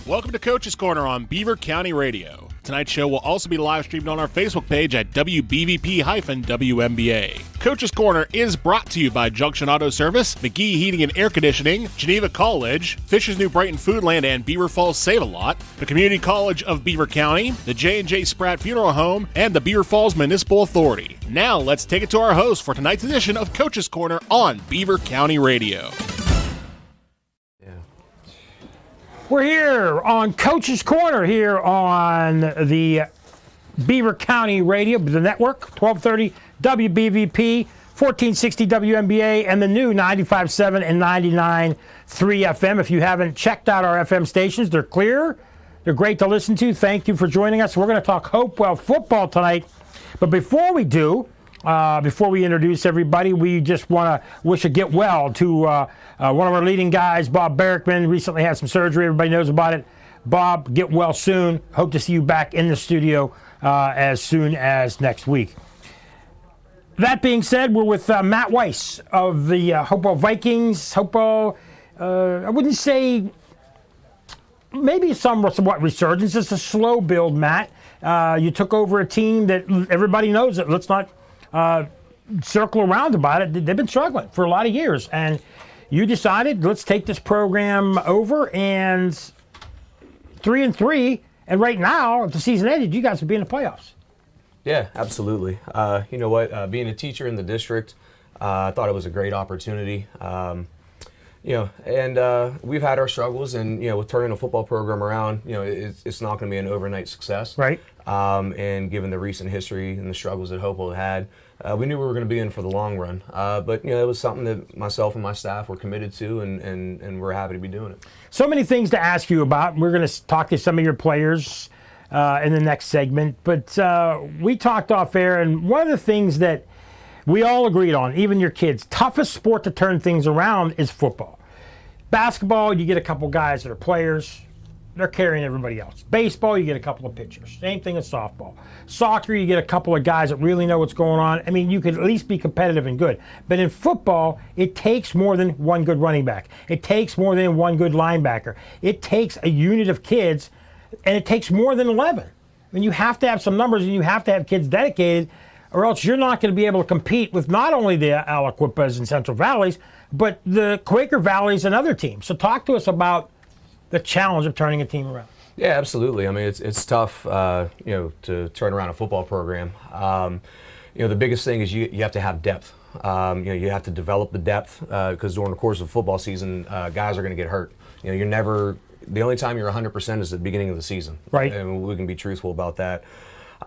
Welcome to Coach's Corner on Beaver County Radio. Tonight's show will also be live streamed on our Facebook page at WBVP-WMBA. Coach's Corner is brought to you by Junction Auto Service, McGee Heating and Air Conditioning, Geneva College, Fishers New Brighton Foodland and Beaver Falls Save-A-Lot, the Community College of Beaver County, the J&J Spratt Funeral Home, and the Beaver Falls Municipal Authority. Now let's take it to our host for tonight's edition of Coach's Corner on Beaver County Radio. We're here on Coach's Corner here on the Beaver County Radio, the network, 1230 WBVP, 1460 WMBA, and the new 95.7 and 99.3 FM. If you haven't checked out our FM stations, they're clear. They're great to listen to. Thank you for joining us. We're going to talk Hopewell football tonight. But before we do, before we introduce everybody, we just want to wish a get well to one of our leading guys, Bob Barrickman. Recently had some surgery. Everybody knows about it. Bob, get well soon. Hope to see you back in the studio as soon as next week. That being said, we're with Matt Weiss of the Hopewell Vikings. Hopewell, I wouldn't say maybe somewhat resurgence. It's a slow build, Matt. You took over a team that everybody knows it. Let's not circle around about it. They've been struggling for a lot of years, and you decided, let's take this program over, and 3-3, and right now, if the season ended, you guys would be in the playoffs. Yeah, absolutely. You know what? Being a teacher in the district, I thought it was a great opportunity. We've had our struggles, and with turning a football program around, it's not going to be an overnight success. Right. And given the recent history and the struggles that Hopewell had, we knew we were going to be in for the long run. But it was something that myself and my staff were committed to, and we're happy to be doing it. So many things to ask you about. We're going to talk to some of your players in the next segment, but we talked off air, and one of the things that we all agreed on, even your kids, toughest sport to turn things around is football. Basketball, you get a couple guys that are players. They're carrying everybody else. Baseball, you get a couple of pitchers. Same thing as softball. Soccer, you get a couple of guys that really know what's going on. I mean, you could at least be competitive and good. But in football, it takes more than one good running back. It takes more than one good linebacker. It takes a unit of kids, and it takes more than 11. I mean, you have to have some numbers, and you have to have kids dedicated, or else you're not going to be able to compete with not only the Aliquippas and Central Valleys, but the Quaker Valleys and other teams. So talk to us about the challenge of turning a team around. Yeah, absolutely. I mean, it's tough, to turn around a football program. The biggest thing is you have to have depth. You have to develop the depth because during the course of football season, guys are going to get hurt. You're never the only time you're 100% is at the beginning of the season. Right. And we can be truthful about that.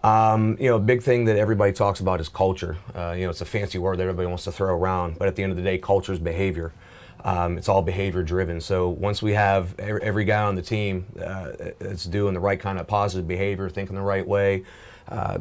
A big thing that everybody talks about is culture. It's a fancy word that everybody wants to throw around, but at the end of the day, culture is behavior. It's all behavior driven. So once we have every guy on the team that's doing the right kind of positive behavior, thinking the right way,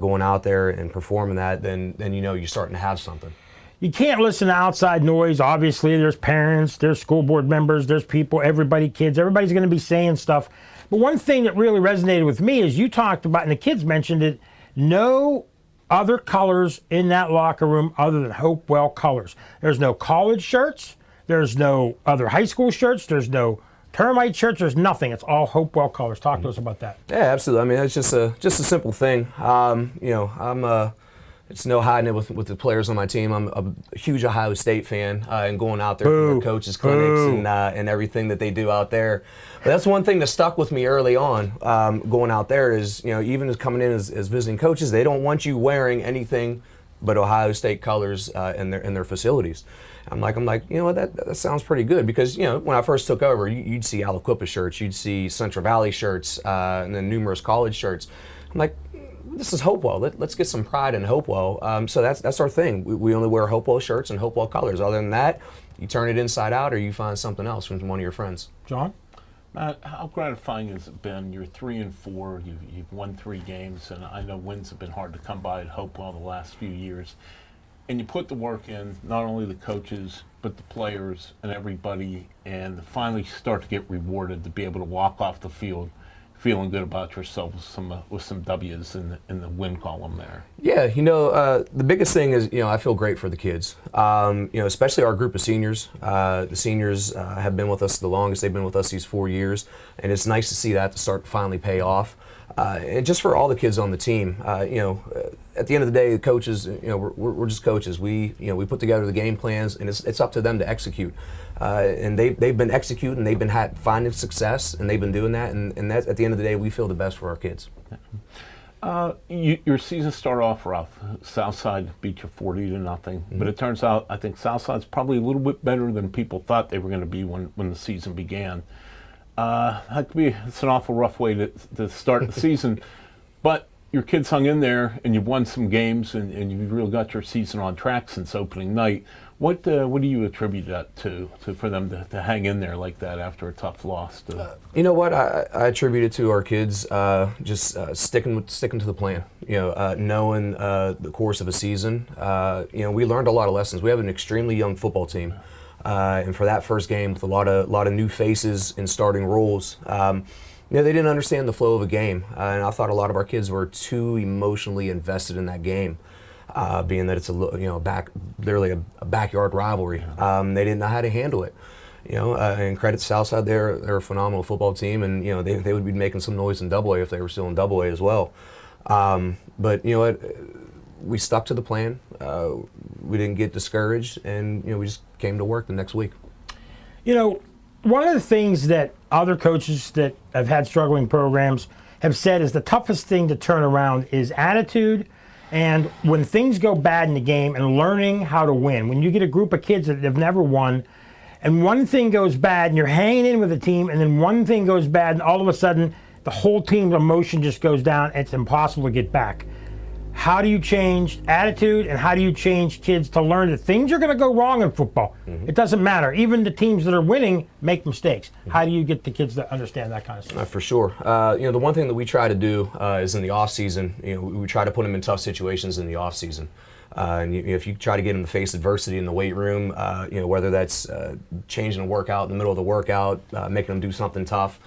going out there and performing that, then you're starting to have something. You can't listen to outside noise. Obviously, there's parents, there's school board members, there's people, everybody, kids. Everybody's going to be saying stuff. But one thing that really resonated with me is you talked about, and the kids mentioned it, no other colors in that locker room other than Hopewell colors. There's no college shirts. There's no other high school shirts. There's no termite shirts. There's nothing. It's all Hopewell colors. Talk to us about that. Yeah, absolutely. I mean, it's just a simple thing. It's no hiding it with the players on my team. I'm a huge Ohio State fan and going out there for their coaches' clinics and everything that they do out there. But that's one thing that stuck with me early on going out there is, even as coming in as visiting coaches, they don't want you wearing anything but Ohio State colors in their facilities. I'm like, you know what, that sounds pretty good because, when I first took over, you'd see Aliquippa shirts, you'd see Central Valley shirts, and then numerous college shirts. I'm like, this is Hopewell. Let's get some pride in Hopewell. So that's our thing. We only wear Hopewell shirts and Hopewell colors. Other than that, you turn it inside out or you find something else from one of your friends. John? Matt, how gratifying has it been? You're 3-4. You've won 3 games, and I know wins have been hard to come by at Hopewell the last few years. And you put the work in, not only the coaches, but the players and everybody, and finally start to get rewarded to be able to walk off the field feeling good about yourself with some W's in the win column there. Yeah, the biggest thing is, I feel great for the kids. Especially our group of seniors. The seniors have been with us the longest. They've been with us these 4 years, and it's nice to see that to start to finally pay off. And just for all the kids on the team, at the end of the day, the coaches, we're just coaches. We put together the game plans, and it's up to them to execute. And they've been executing, they've been finding success, and they've been doing that. And that's, at the end of the day, we feel the best for our kids. Your season started off rough. Southside beat you 40-0, but it turns out I think Southside's probably a little bit better than people thought they were going to be when the season began. It's an awful rough way to start the season, but your kids hung in there, and you've won some games, and you've really got your season on track since opening night. What do you attribute that to for them to hang in there like that after a tough loss? You know what? I attribute it to our kids just sticking to the plan. Knowing the course of a season. We learned a lot of lessons. We have an extremely young football team. And for that first game, with a lot of new faces in starting roles, they didn't understand the flow of a game, and I thought a lot of our kids were too emotionally invested in that game, being that it's literally a backyard rivalry. They didn't know how to handle it, And credit to Southside, they're a phenomenal football team, and they would be making some noise in Double A if they were still in Double A as well. But you know what? We stuck to the plan. We didn't get discouraged, and we just came to work the next week. One of the things that other coaches that have had struggling programs have said is the toughest thing to turn around is attitude, and when things go bad in the game, and learning how to win. When you get a group of kids that have never won, and one thing goes bad, and you're hanging in with the team, and then one thing goes bad, and all of a sudden the whole team's emotion just goes down, and it's impossible to get back. How do you change attitude, and how do you change kids to learn that things are going to go wrong in football? Mm-hmm. It doesn't matter. Even the teams that are winning make mistakes. Mm-hmm. How do you get the kids to understand that kind of stuff? For sure. The one thing that we try to do is in the off season. We try to put them in tough situations in the off season. And if you try to get them to face adversity in the weight room, whether that's changing a workout in the middle of the workout, making them do something tough.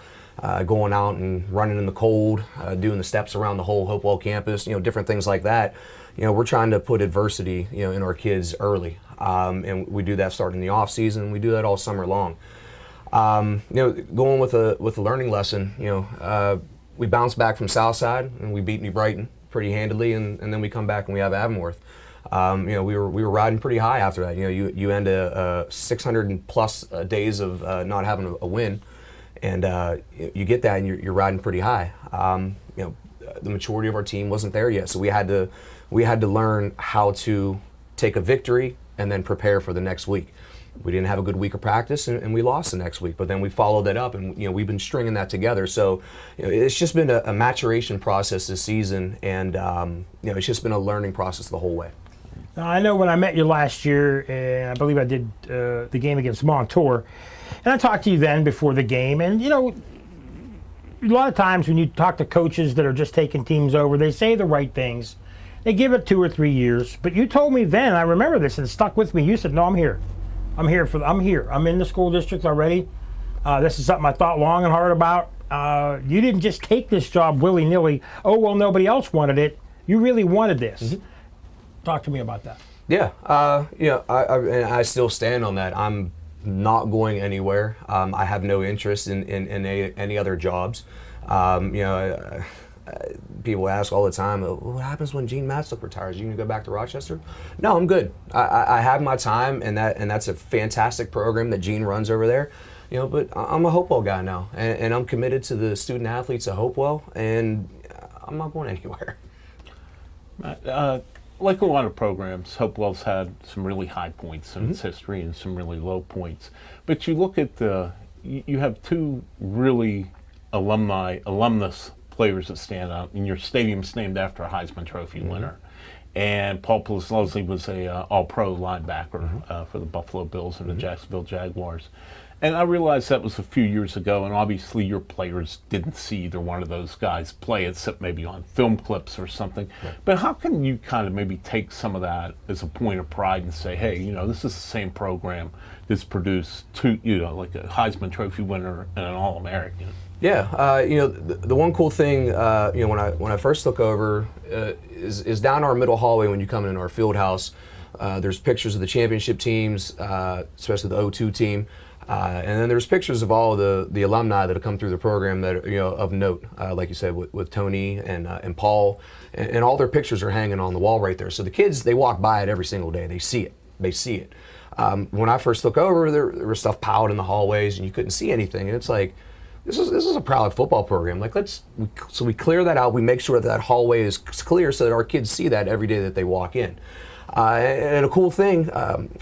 Going out and running in the cold, doing the steps around the whole Hopewell campus, different things like that. We're trying to put adversity, in our kids early, and we do that starting in the off season. We do that all summer long. Going with a learning lesson, we bounced back from Southside and we beat New Brighton pretty handily, and then we come back and we have Avonworth. We were riding pretty high after that. You end 600 plus days of not having a win. And you get that, and you're riding pretty high. The maturity of our team wasn't there yet, so we had to learn how to take a victory and then prepare for the next week. We didn't have a good week of practice, and we lost the next week. But then we followed that up, and we've been stringing that together. So it's just been a maturation process this season, and it's just been a learning process the whole way. Now, I know when I met you last year, and I believe I did the game against Montour. And I talked to you then before the game, and a lot of times when you talk to coaches that are just taking teams over, they say the right things. They give it 2 or 3 years. But you told me then, I remember this, and it stuck with me. You said, "No, I'm here. I'm here. I'm in the school district already. This is something I thought long and hard about. You didn't just take this job willy-nilly. Oh, well, nobody else wanted it. You really wanted this." Mm-hmm. Talk to me about that. Yeah. I still stand on that. I'm not going anywhere. I have no interest in any other jobs. People ask all the time, what happens when Gene Matsuck retires? Are you going to go back to Rochester? No, I'm good. I have my time, and that's a fantastic program that Gene runs over there. But I'm a Hopewell guy now, and I'm committed to the student athletes of Hopewell, and I'm not going anywhere. Like a lot of programs, Hopewell's had some really high points in its history and some really low points. But you look at you have 2 really alumnus players that stand out, and your stadium's named after a Heisman Trophy winner. And Paul Leslie was a All-Pro linebacker for the Buffalo Bills and the Jacksonville Jaguars. And I realized that was a few years ago, and obviously your players didn't see either one of those guys play, except maybe on film clips or something. Right. But how can you kind of maybe take some of that as a point of pride and say, hey, this is the same program that's produced two, like a Heisman Trophy winner and an All-American? Yeah, the one cool thing, when I first took over, is down our middle hallway when you come in our field house. There's pictures of the championship teams, especially the 02 team. And then there's pictures of all of the alumni that have come through the program that are, of note, like you said, with Tony and Paul, and all their pictures are hanging on the wall right there. So the kids, they walk by it every single day. They see it. When I first took over, there was stuff piled in the hallways, and you couldn't see anything. And it's like, this is a proud football program. Like, so we clear that out. We make sure that hallway is clear so that our kids see that every day that they walk in. And a cool thing,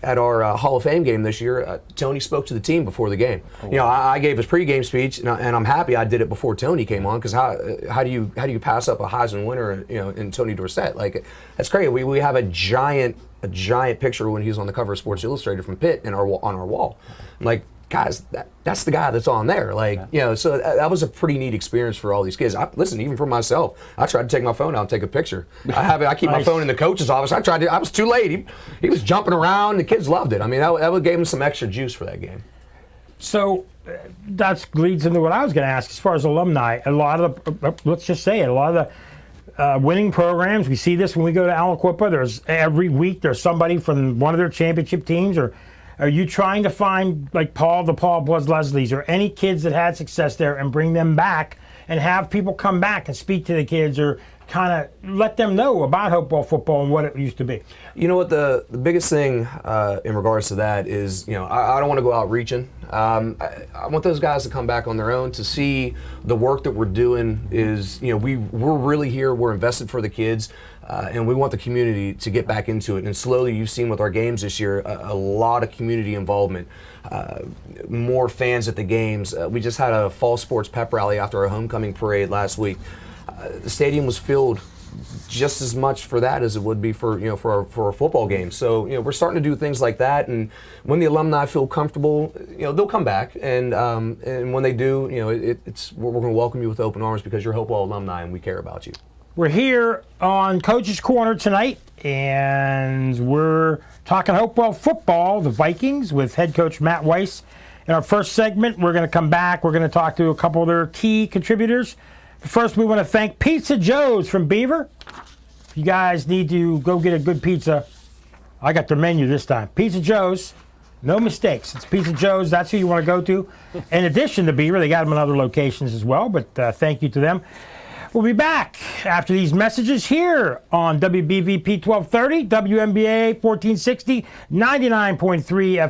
at our Hall of Fame game this year, Tony spoke to the team before the game. Oh, wow. I gave his pregame speech, and I'm happy I did it before Tony came on, because how do you pass up a Heisman winner, in Tony Dorsett? Like, that's crazy. We have a giant picture when he was on the cover of Sports Illustrated from Pitt on our wall. I'm like, guys, that's the guy that's on there. Like, so that was a pretty neat experience for all these kids. Listen, even for myself, I tried to take my phone out and take a picture. I keep my phone in the coach's office. I was too late. He was jumping around. The kids loved it. I mean, that gave him some extra juice for that game. So that leads into what I was going to ask as far as alumni. A lot of the winning programs, we see this when we go to Aliquippa. Every week there's somebody from one of their championship teams. Or are you trying to find, like the Paul Bloods Leslies, or any kids that had success there, and bring them back and have people come back and speak to the kids, or kind of let them know about Hopewell football and what it used to be? You know what, the biggest thing in regards to that is, I don't want to go out reaching. I want those guys to come back on their own, to see the work that we're doing is, we're really here, we're invested for the kids. And we want the community to get back into it. And slowly, you've seen with our games this year, a lot of community involvement, more fans at the games. We just had a fall sports pep rally after our homecoming parade last week. The stadium was filled just as much for that as it would be for our football games. So we're starting to do things like that, and when the alumni feel comfortable, they'll come back, and when they do, we're going to welcome you with open arms, because you're Hopewell alumni and we care about you. We're here on Coach's Corner tonight, and we're talking Hopewell football, the Vikings, with head coach Matt Weiss. In our first segment, we're going to come back. We're going to talk to a couple of their key contributors. But first, we want to thank Pizza Joe's from Beaver. If you guys need to go get a good pizza, I got their menu this time. Pizza Joe's, no mistakes. It's Pizza Joe's. That's who you want to go to. In addition to Beaver, they got them in other locations as well, but thank you to them. We'll be back after these messages here on WBVP 1230, WNBA 1460, 99.3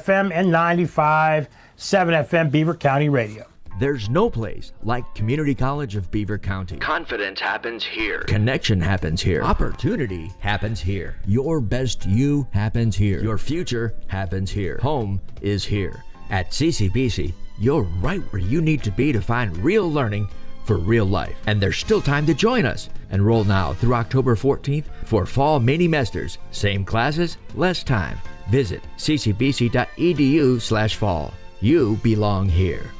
FM, and 95.7 FM Beaver County Radio. There's no place like Community College of Beaver County. Confidence happens here. Connection happens here. Opportunity happens here. Your best you happens here. Your future happens here. Home is here. At CCBC, you're right where you need to be to find real learning for real life. And there's still time to join us. Enroll now through October 14th for fall mini-mesters. Same classes, less time. Visit ccbc.edu/fall. You belong here.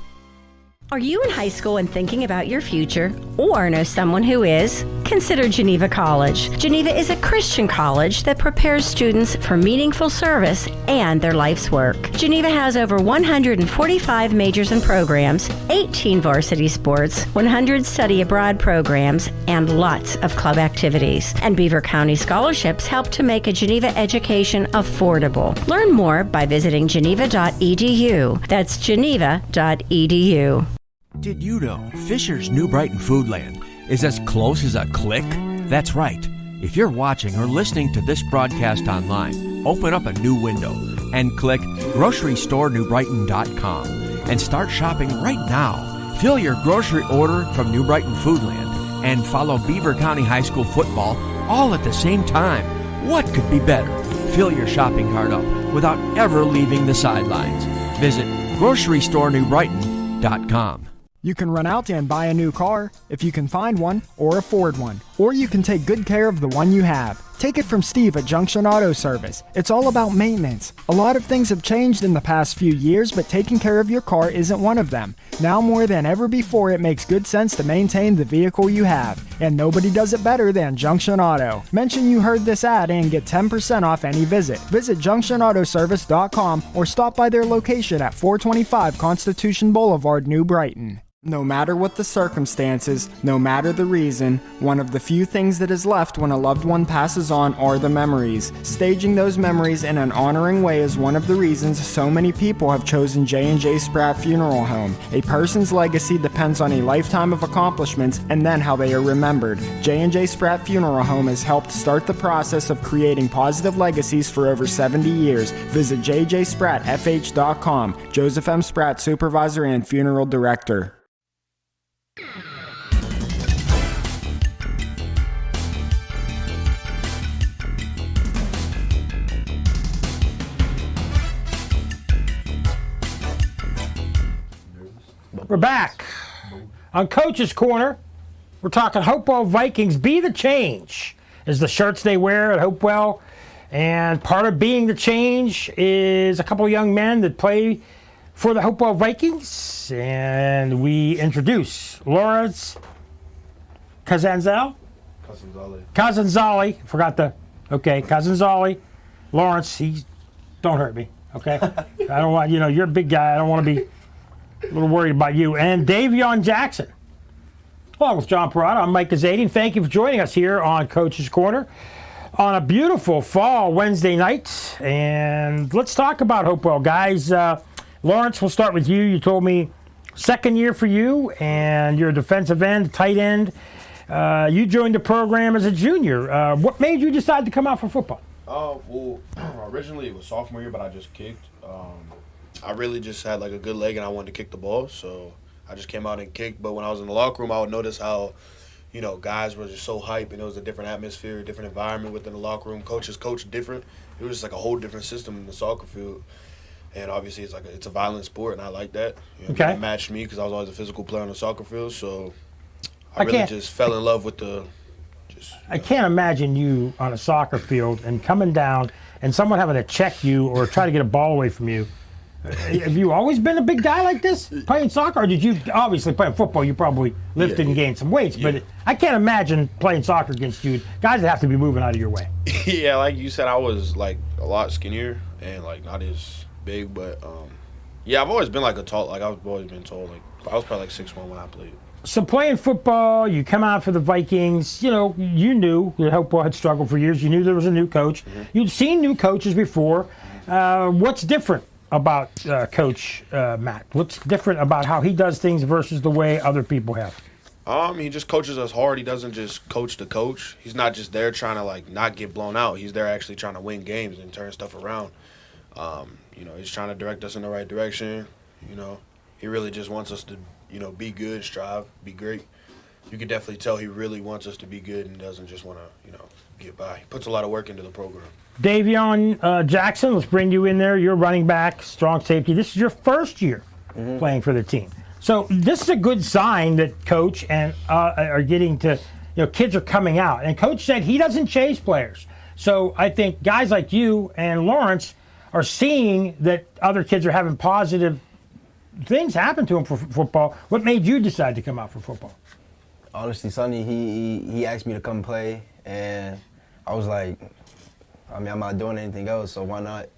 Are you in high school and thinking about your future, or know someone who is? Consider Geneva College. Geneva is a Christian college that prepares students for meaningful service and their life's work. Geneva has over 145 majors and programs, 18 varsity sports, 100 study abroad programs, and lots of club activities. And Beaver County scholarships help to make a Geneva education affordable. Learn more by visiting geneva.edu. That's geneva.edu. Did you know Fisher's New Brighton Foodland is as close as a click? That's right. If you're watching or listening to this broadcast online, open up a new window and click GroceryStoreNewBrighton.com and start shopping right now. Fill your grocery order from New Brighton Foodland and follow Beaver County High School football all at the same time. What could be better? Fill your shopping cart up without ever leaving the sidelines. Visit GroceryStoreNewBrighton.com. You can run out and buy a new car if you can find one or afford one. Or you can take good care of the one you have. Take it from Steve at Junction Auto Service. It's all about maintenance. A lot of things have changed in the past few years, but taking care of your car isn't one of them. Now more than ever before, it makes good sense to maintain the vehicle you have. And nobody does it better than Junction Auto. Mention you heard this ad and get 10% off any visit. Visit junctionautoservice.com or stop by their location at 425 Constitution Boulevard, New Brighton. No matter what the circumstances, no matter the reason, one of the few things that is left when a loved one passes on are the memories. Staging those memories in an honoring way is one of the reasons so many people have chosen J&J Spratt Funeral Home. A person's legacy depends on a lifetime of accomplishments and then how they are remembered. J&J Spratt Funeral Home has helped start the process of creating positive legacies for over 70 years. Visit jjsprattfh.com. Joseph M. Spratt, Supervisor and Funeral Director. We're back on Coach's Corner. We're talking Hopewell Vikings. Be the change is the shirts they wear at Hopewell. And part of being the change is a couple of young men that play for the Hopewell Vikings. And we introduce Lawrence Casanzali. Casanzali. Lawrence, don't hurt me, okay? I don't want, you're a big guy. I don't want to be a little worried about you. And Davion Jackson. Along with John Parada, I'm Mike Gazadian. Thank you for joining us here on Coach's Corner on a beautiful fall Wednesday night. And let's talk about Hopewell, guys. Lawrence, we'll start with you. You told me second year for you, and you're a defensive end, tight end. You joined the program as a junior. What made you decide to come out for football? Well, originally it was sophomore year, but I just kicked. I really just had like a good leg and I wanted to kick the ball, so I just came out and kicked. But when I was in the locker room, I would notice how, guys were just so hype and it was a different atmosphere, different environment within the locker room. Coaches coached different. It was just like a whole different system in the soccer field. And obviously it's a violent sport and I like that. Okay. It matched me because I was always a physical player on the soccer field, so I really just fell in love with I can't imagine you on a soccer field and coming down and someone having to check you or try to get a ball away from you. Have you always been a big guy like this, playing soccer? Or did you, obviously playing football, you probably lifted and gained some weights, but I can't imagine playing soccer against you. Guys that have to be moving out of your way. Yeah, like you said, I was like a lot skinnier and like not as big, but I've always been like I've always been tall. Like I was probably like 6'1" when I played. So playing football, you come out for the Vikings, you knew that Hopewell had struggled for years. You knew there was a new coach. Mm-hmm. You'd seen new coaches before. What's different about Coach Matt? What's different about how he does things versus the way other people have? He just coaches us hard. He doesn't just coach the coach. He's not just there trying to like not get blown out. He's there actually trying to win games and turn stuff around. He's trying to direct us in the right direction. He really just wants us to be good, strive, be great. You can definitely tell he really wants us to be good and doesn't just want to, get by. He puts a lot of work into the program. Davion Jackson, let's bring you in there. You're running back, strong safety. This is your first year playing for the team. So this is a good sign that Coach and are getting to, kids are coming out. And Coach said he doesn't chase players. So I think guys like you and Lawrence are seeing that other kids are having positive things happen to them for football. What made you decide to come out for football? Honestly, Sonny, he asked me to come play, and I was like, I'm not doing anything else, so why not?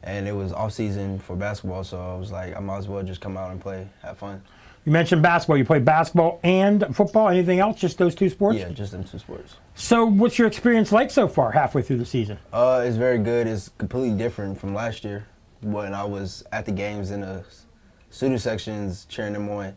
And it was off season for basketball, so I was like, I might as well just come out and play, have fun. You mentioned basketball. You play basketball and football. Anything else? Just those two sports? Yeah, just them two sports. So what's your experience like so far, halfway through the season? It's very good. It's completely different from last year when I was at the games in the student sections cheering them on,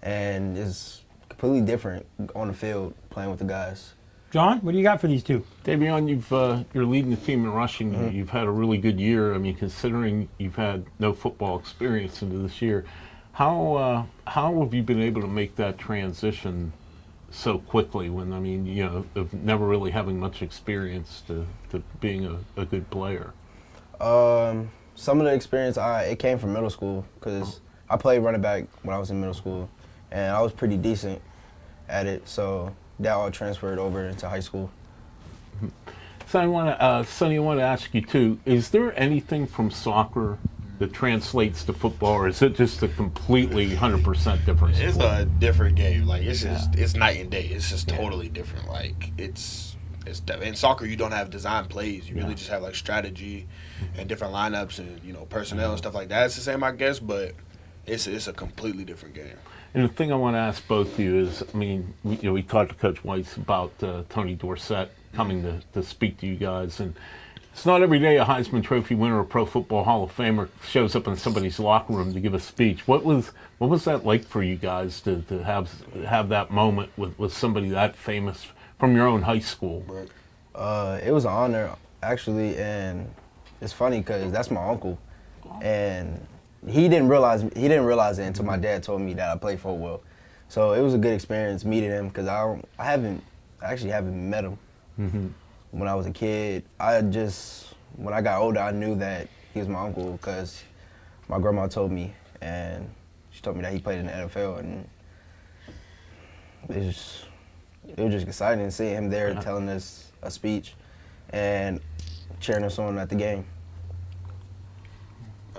and it's completely different on the field playing with the guys. John, what do you got for these two? Davion, you're leading the team in rushing. Mm-hmm. You've had a really good year. I mean, considering you've had no football experience into this year, how have you been able to make that transition so quickly when, of never really having much experience to being a good player? Some of the experience, it came from middle school because I played running back when I was in middle school, and I was pretty decent at it, so that all transferred over into high school. So Sonny, I want to ask you too. Is there anything from soccer that translates to football, or is it just a completely 100% different sport? It's a different game. Like it's just it's night and day. It's just totally different. Like it's in soccer you don't have design plays. You really just have like strategy and different lineups and personnel and stuff like that. It's the same, I guess, but it's a completely different game. And the thing I want to ask both of you is, I mean, we talked to Coach Weiss about Tony Dorsett coming to speak to you guys, and it's not every day a Heisman Trophy winner or Pro Football Hall of Famer shows up in somebody's locker room to give a speech. What was that like for you guys to have that moment with somebody that famous from your own high school? It was an honor, actually, and it's funny because that's my uncle, and he didn't realize it until my dad told me that I played football. So it was a good experience meeting him because I actually haven't met him. Mm-hmm. When I was a kid, when I got older, I knew that he was my uncle because my grandma told me, and she told me that he played in the NFL, and it was just exciting seeing him there telling us a speech and cheering us on at the game.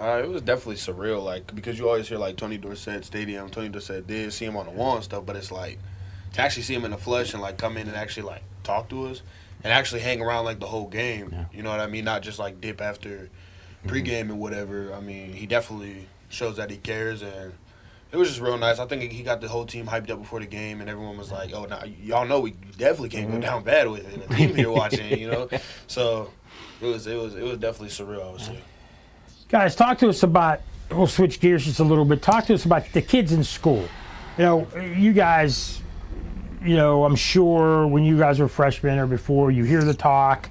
It was definitely surreal, like, because you always hear, like, Tony Dorsett Stadium, Tony Dorsett did, see him on the wall and stuff, but it's like, to actually see him in the flesh and, like, come in and actually, like, talk to us and actually hang around, like, the whole game, you know what I mean? Not just, like, dip after pregame and whatever. I mean, he definitely shows that he cares, and it was just real nice. I think he got the whole team hyped up before the game, and everyone was like, oh, now, y'all know we definitely can't go down bad with it. The team here watching, So it was definitely surreal, I would say. Guys, talk to us about, we'll switch gears just a little bit. Talk to us about the kids in school. You guys, I'm sure when you guys were freshmen or before, you hear the talk.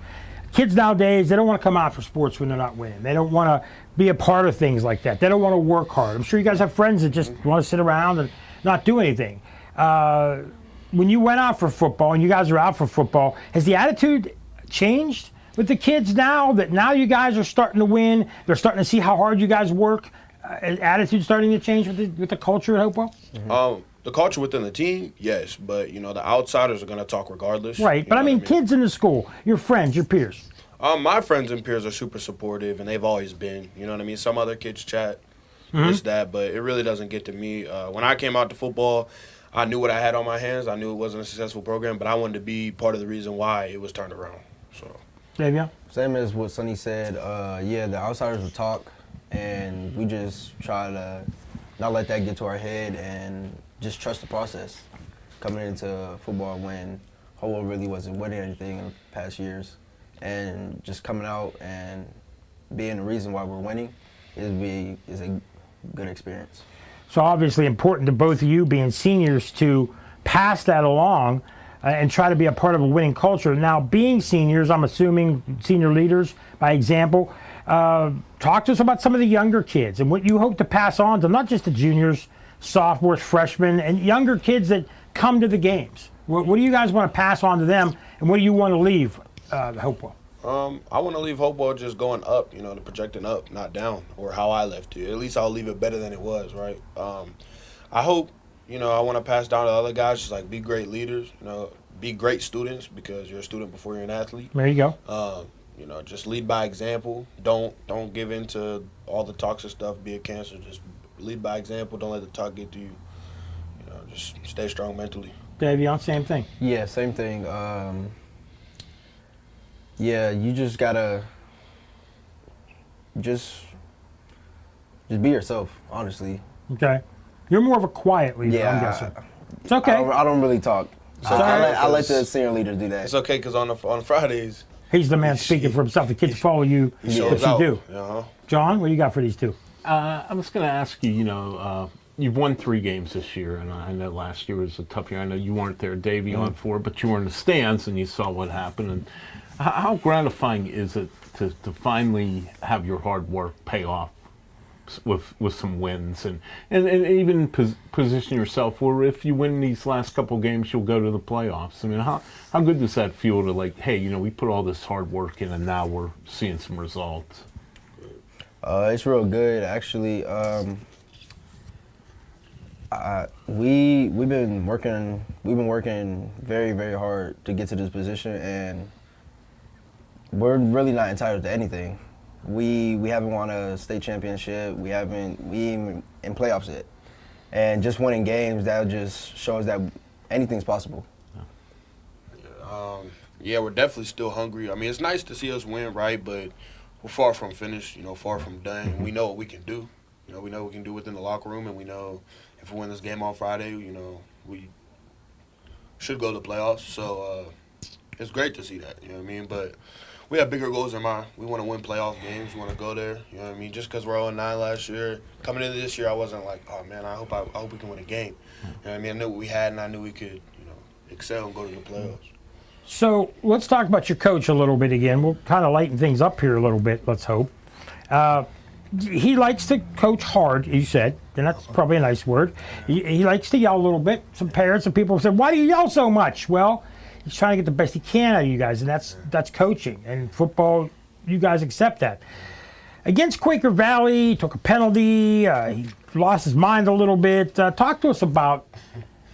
Kids nowadays, they don't want to come out for sports when they're not winning. They don't want to be a part of things like that. They don't want to work hard. I'm sure you guys have friends that just want to sit around and not do anything. When you went out for football and you guys are out for football, has the attitude changed with the kids now that now you guys are starting to win? They're starting to see how hard you guys work. Attitude starting to change with the culture at Hopewell? Mm-hmm. The culture within the team, yes, but the outsiders are going to talk regardless. Right, but I mean, kids in the school, your friends, your peers. My friends and peers are super supportive, and they've always been. You know what I mean? Some other kids chat, this, that, but it really doesn't get to me. When I came out to football, I knew what I had on my hands. I knew it wasn't a successful program, but I wanted to be part of the reason why it was turned around. So. Yeah. Same as what Sonny said. The outsiders will talk, and we just try to not let that get to our head and just trust the process. Coming into football when Hopewell really wasn't winning anything in the past years, and just coming out and being the reason why we're winning is a good experience. So obviously important to both of you being seniors to pass that along and try to be a part of a winning culture. Now, being seniors, I'm assuming senior leaders by example, talk to us about some of the younger kids and what you hope to pass on to not just the juniors, sophomores, freshmen, and younger kids that come to the games. What do you guys want to pass on to them, and what do you want to leave Hopewell? I want to leave Hopewell just going up, the projecting up, not down, or how I left it. At least I'll leave it better than it was, right? I hope, I want to pass down to other guys, just like be great leaders, be great students, because you're a student before you're an athlete. There you go. Just lead by example. Don't give in to all the toxic stuff, be a cancer. Just lead by example. Don't let the talk get to you. Just stay strong mentally. Davion, same thing. Yeah, same thing. You just gotta just be yourself, honestly. Okay. You're more of a quiet leader, I'm guessing. It's okay. I don't really talk. So I let the senior leaders do that. It's okay, because on Fridays, he's the man speaking for himself. The kids follow you, what you do. Uh-huh. John, what do you got for these two? I was going to ask you, you've won 3 games this year, and I know last year was a tough year. I know you weren't there, Davey, on 4, but you were in the stands and you saw what happened. And how gratifying is it to finally have your hard work pay off with some wins and even position yourself where if you win these last couple games, you'll go to the playoffs? I mean, how good does that feel to, like, hey, we put all this hard work in and now we're seeing some results? It's real good, actually. We've been working very, very hard to get to this position, and we're really not entitled to anything. We haven't won a state championship. We even in playoffs yet. And just winning games, that just shows that anything's possible. Yeah, we're definitely still hungry. I mean, it's nice to see us win, right? But we're far from finished, far from done. We know what we can do. We know what we can do within the locker room, and we know if we win this game on Friday, we should go to the playoffs. So it's great to see that, you know what I mean? But we have bigger goals in mind. We want to win playoff games. We want to go there, you know what I mean? Just because we're 0-9 last year, coming into this year, I wasn't like, oh, man, I hope we can win a game. You know what I mean? I knew what we had, and I knew we could, excel and go to the playoffs. So let's talk about your coach a little bit again. We'll kind of lighten things up here a little bit, let's hope. He likes to coach hard, you said, and that's probably a nice word. He likes to yell a little bit. Some parents and people said, why do you yell so much? Well, he's trying to get the best he can out of you guys, and that's coaching. And football, you guys accept that. Against Quaker Valley, he took a penalty. He lost his mind a little bit. Talk to us about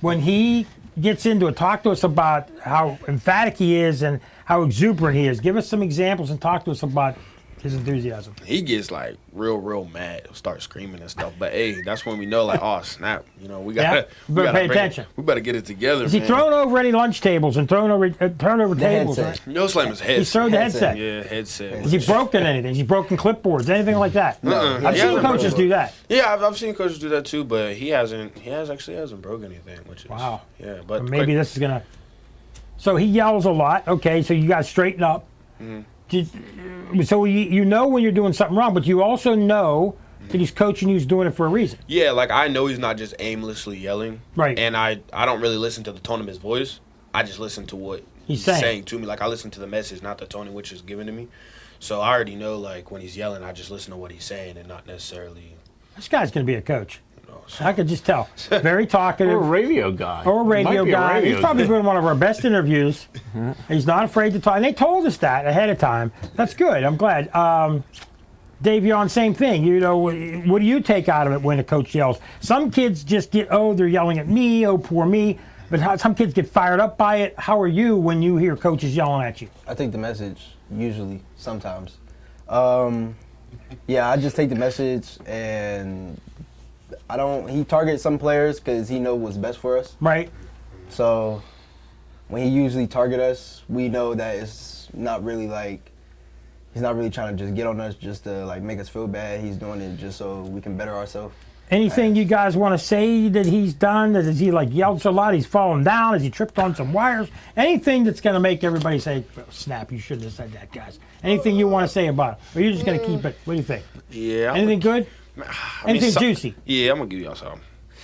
when he gets into it. Talk to us about how emphatic he is and how exuberant he is. Give us some examples and talk to us about his enthusiasm. He gets like real mad. He'll start screaming and stuff. But hey, that's when we know like, oh snap, we gotta pay attention. We better get it together. Is he throwing over any lunch tables and throwing over tables? Headset. Slam his headset. He's thrown the headset. Yeah, headset. Has he broken anything? Has he broken clipboards? Anything like that? No. I've seen coaches do that. Yeah, I've seen coaches do that too, but he hasn't broken anything, which is wow. Yeah, but maybe this is gonna. So he yells a lot. Okay, so you guys straighten up. Mm-hmm. So you know when you're doing something wrong, but you also know that he's coaching you, he's doing it for a reason. Yeah, like I know he's not just aimlessly yelling. Right. And I don't really listen to the tone of his voice. I just listen to what he's saying to me. Like I listen to the message, not the tone in which it's given to me. So I already know like when he's yelling, I just listen to what he's saying and not necessarily. This guy's going to be a coach. I could just tell. Very talkative. Or a radio guy. He's probably doing one of our best interviews. He's not afraid to talk. And they told us that ahead of time. That's good. I'm glad. Davion, same thing. What do you take out of it when a coach yells? Some kids just get, they're yelling at me, oh, poor me. But some kids get fired up by it. How are you when you hear coaches yelling at you? I take the message, usually, sometimes. I just take the message and he targets some players because he knows what's best for us. Right. So when he usually target us, we know that it's not really like, he's not really trying to just get on us just to like make us feel bad. He's doing it just so we can better ourselves. Anything you guys want to say that he's done? Has he like yelled so loud he's fallen down? Has he tripped on some wires? Anything that's going to make everybody say, oh, snap, you shouldn't have said that, guys. Anything you want to say about it? Or you're just going to keep it? What do you think? Yeah. Anything good? Anything juicy? Yeah, I'm going to give y'all something.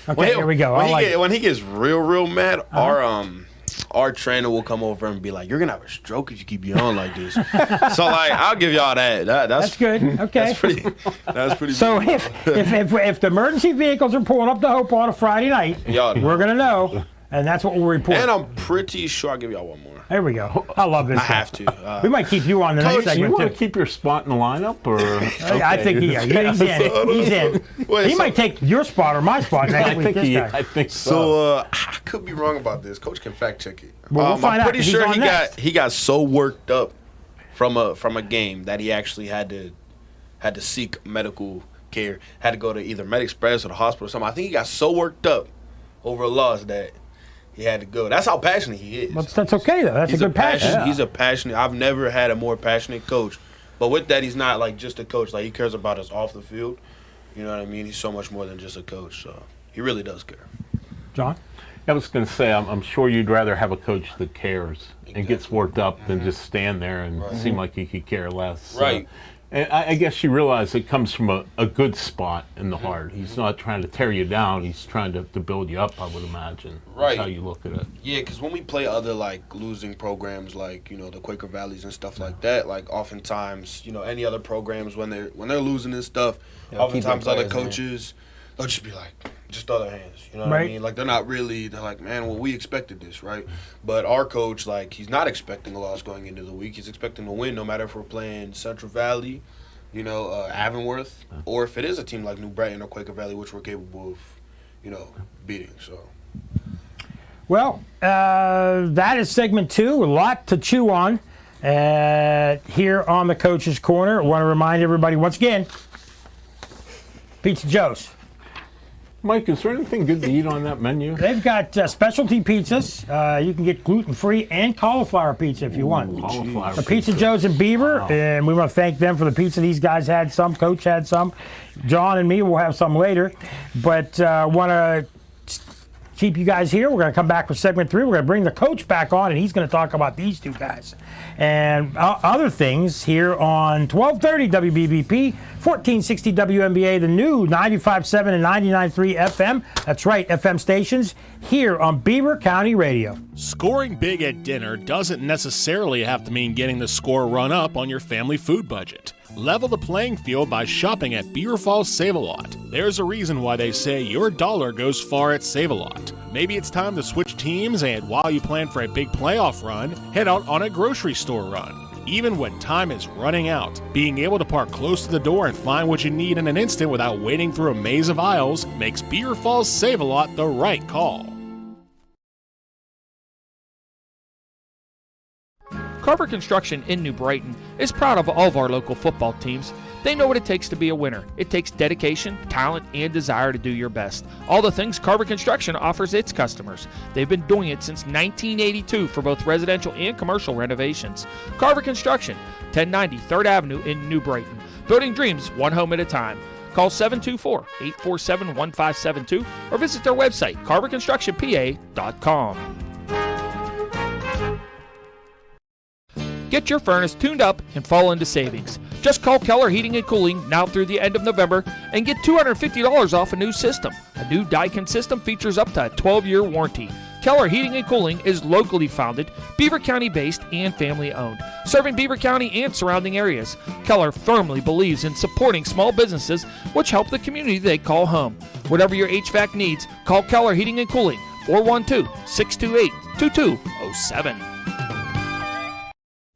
Okay, here we go. When he gets real mad, our trainer will come over and be like, "You're gonna have a stroke if you keep yelling like this." So like, I'll give y'all that. That's good. Okay. That's pretty. So if the emergency vehicles are pulling up to Hope on a Friday night, we're gonna know, and that's what we'll report. And I'm pretty sure I'll give y'all one more. There we go. I love this. I have to. We might keep you on the next segment. You want to keep your spot in the lineup, or okay. I think he's in. He's in. He might take your spot or my spot next week. I think so. So I could be wrong about this. Coach can fact check it. Well, we'll find out. I'm pretty sure he got so worked up from a game that he actually had to seek medical care. Had to go to either MedExpress or the hospital or something. I think he got so worked up over a loss that he had to go. That's how passionate he is. Well, that's okay, though. That's a good passion. Yeah. He's a passionate. I've never had a more passionate coach. But with that, he's not like just a coach. Like he cares about us off the field. You know what I mean? He's so much more than just a coach. So he really does care. John? I was going to say, I'm sure you'd rather have a coach that cares and gets worked up than just stand there and seem like he could care less. Right. And I guess you realize it comes from a good spot in the heart. He's not trying to tear you down. He's trying to build you up, I would imagine. Right. That's how you look at it. Yeah, because when we play other, like, losing programs, like, the Quaker Valleys and stuff like that, like, oftentimes, any other programs, when they're losing and stuff, oftentimes other coaches, they'll just be like, just throw their hands. You know what I mean? Like, they're like, man, well, we expected this, right? But our coach, like, he's not expecting a loss going into the week. He's expecting to win no matter if we're playing Central Valley, Avonworth, or if it is a team like New Brighton or Quaker Valley, which we're capable of, beating. So. Well, that is segment 2. A lot to chew on. here on the Coach's Corner. I want to remind everybody once again, Pizza Joe's. Mike, is there anything good to eat on that menu? They've got specialty pizzas. You can get gluten-free and cauliflower pizza if you want. Cauliflower The Pizza Joe's in Beaver, and we want to thank them for the pizza. These guys had some. Coach had some. John and me will have some later. But want to keep you guys here. We're going to come back with segment 3. We're going to bring the coach back on, and he's going to talk about these two guys and other things here on 1230 WBVP, 1460 WNBA, the new 95.7 and 99.3 FM. That's right, FM stations here on Beaver County Radio. Scoring big at dinner doesn't necessarily have to mean getting the score run up on your family food budget. Level the playing field by shopping at Beaver Falls Save-A-Lot. There's a reason why they say your dollar goes far at Save-A-Lot. Maybe it's time to switch teams, and while you plan for a big playoff run, head out on a grocery store run. Even when time is running out, being able to park close to the door and find what you need in an instant without wading through a maze of aisles makes Beaver Falls Save-A-Lot the right call. Carver Construction in New Brighton is proud of all of our local football teams. They know what it takes to be a winner. It takes dedication, talent, and desire to do your best. All the things Carver Construction offers its customers. They've been doing it since 1982 for both residential and commercial renovations. Carver Construction, 1090 3rd Avenue in New Brighton. Building dreams one home at a time. Call 724-847-1572 or visit their website, carverconstructionpa.com. Get your furnace tuned up and fall into savings. Just call Keller Heating and Cooling now through the end of November and get $250 off a new system. A new Daikin system features up to a 12-year warranty. Keller Heating and Cooling is locally founded, Beaver County based, and family owned, serving Beaver County and surrounding areas. Keller firmly believes in supporting small businesses which help the community they call home. Whatever your HVAC needs, call Keller Heating and Cooling, 412-628-2207.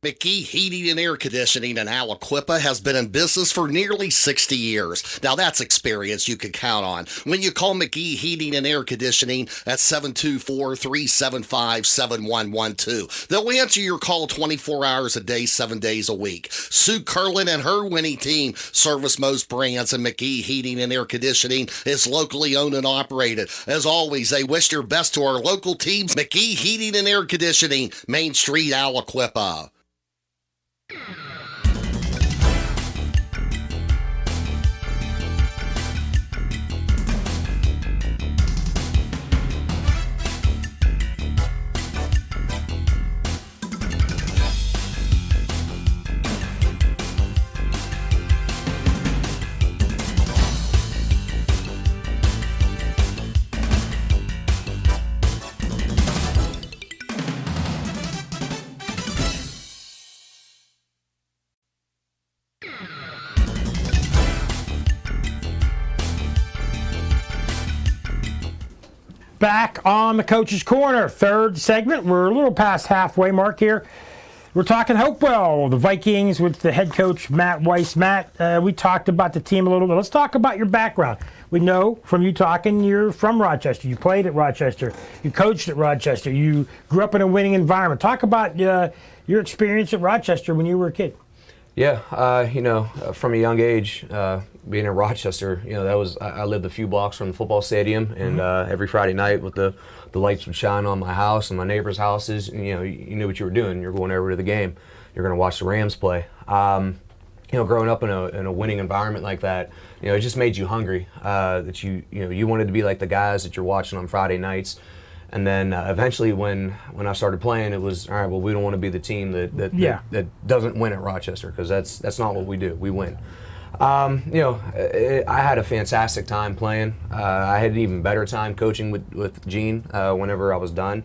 McGee Heating and Air Conditioning in Aliquippa has been in business for nearly 60 years. Now that's experience you can count on when you call McGee Heating and Air Conditioning at 724-375-7112. They'll answer your call 24 hours a day, 7 days a week. Sue Curlin and her winning team service most brands, and McGee Heating and Air Conditioning is locally owned and operated. As always, they wish their best to our local teams. McGee Heating and Air Conditioning, Main Street, Aliquippa. Back on the Coach's Corner, third segment. We're a little past halfway mark here. We're talking Hopewell, the Vikings with the head coach, Matt Weiss. Matt, we talked about the team a little bit. Let's talk about your background. We know from you talking, you're from Rochester. You played at Rochester. You coached at Rochester. You grew up in a winning environment. Talk about your experience at Rochester when you were a kid. Yeah, from a young age, being in Rochester, I lived a few blocks from the football stadium, and every Friday night with the lights would shine on my house and my neighbors' houses, and you knew what you were doing. You're going over to the game. You're going to watch the Rams play. Growing up in a winning environment like that, it just made you hungry. That you wanted to be like the guys that you're watching on Friday nights. And then eventually, when I started playing, it was all right. Well, we don't want to be the team that doesn't win at Rochester, because that's not what we do. We win. I had a fantastic time playing. I had an even better time coaching with Gene whenever I was done.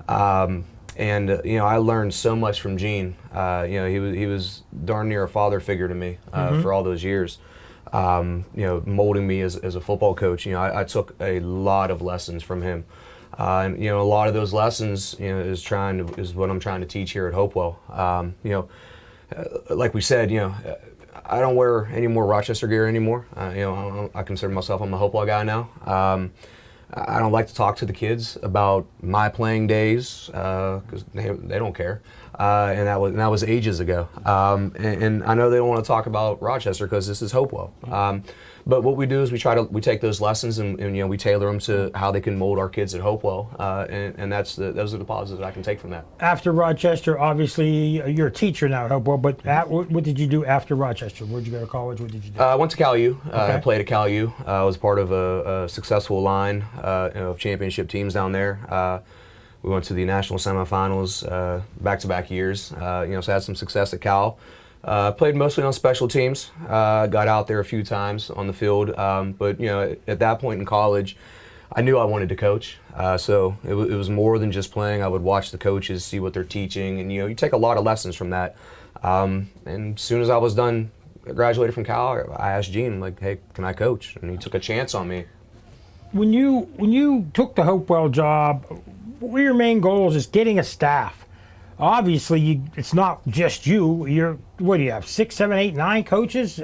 I learned so much from Gene. He was darn near a father figure to me for all those years. Molding me as a football coach. I took a lot of lessons from him. A lot of those lessons, is what I'm trying to teach here at Hopewell. Like we said, I don't wear any more Rochester gear anymore. I consider myself, I'm a Hopewell guy now. I don't like to talk to the kids about my playing days because they don't care, and that was ages ago. And I know they don't want to talk about Rochester because this is Hopewell. But what we do is we take those lessons and we tailor them to how they can mold our kids at Hopewell, and those are the positives that I can take from that. After Rochester, obviously you're a teacher now at Hopewell, but what did you do after Rochester? Where'd you go to college? What did you do? I went to Cal U. Okay. I played at Cal U. I was part of a successful line of championship teams down there. We went to the national semifinals back-to-back years. So I had some success at Cal. Played mostly on special teams. Got out there a few times on the field, but at that point in college, I knew I wanted to coach. So it was more than just playing. I would watch the coaches, see what they're teaching, and you take a lot of lessons from that. And as soon as I was done, graduated from Cal, I asked Gene, like, "Hey, can I coach?" And he took a chance on me. When you took the Hopewell job, what were your main goals? Is getting a staff? Obviously, it's not just you. What do you have? 6, 7, 8, 9 coaches,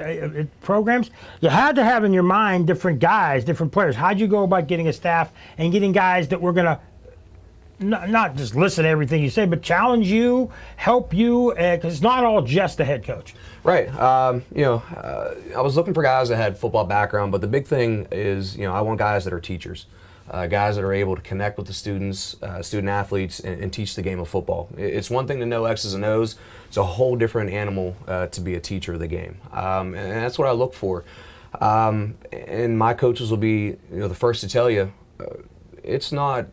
programs? You had to have in your mind different guys, different players. How'd you go about getting a staff and getting guys that were going to not just listen to everything you say, but challenge you, help you? Because it's not all just the head coach. Right. I was looking for guys that had football background, but the big thing is, I want guys that are teachers. Guys that are able to connect with the students, student athletes, and teach the game of football. It's one thing to know X's and O's. It's a whole different animal to be a teacher of the game, and that's what I look for. And my coaches will be, the first to tell you, it's not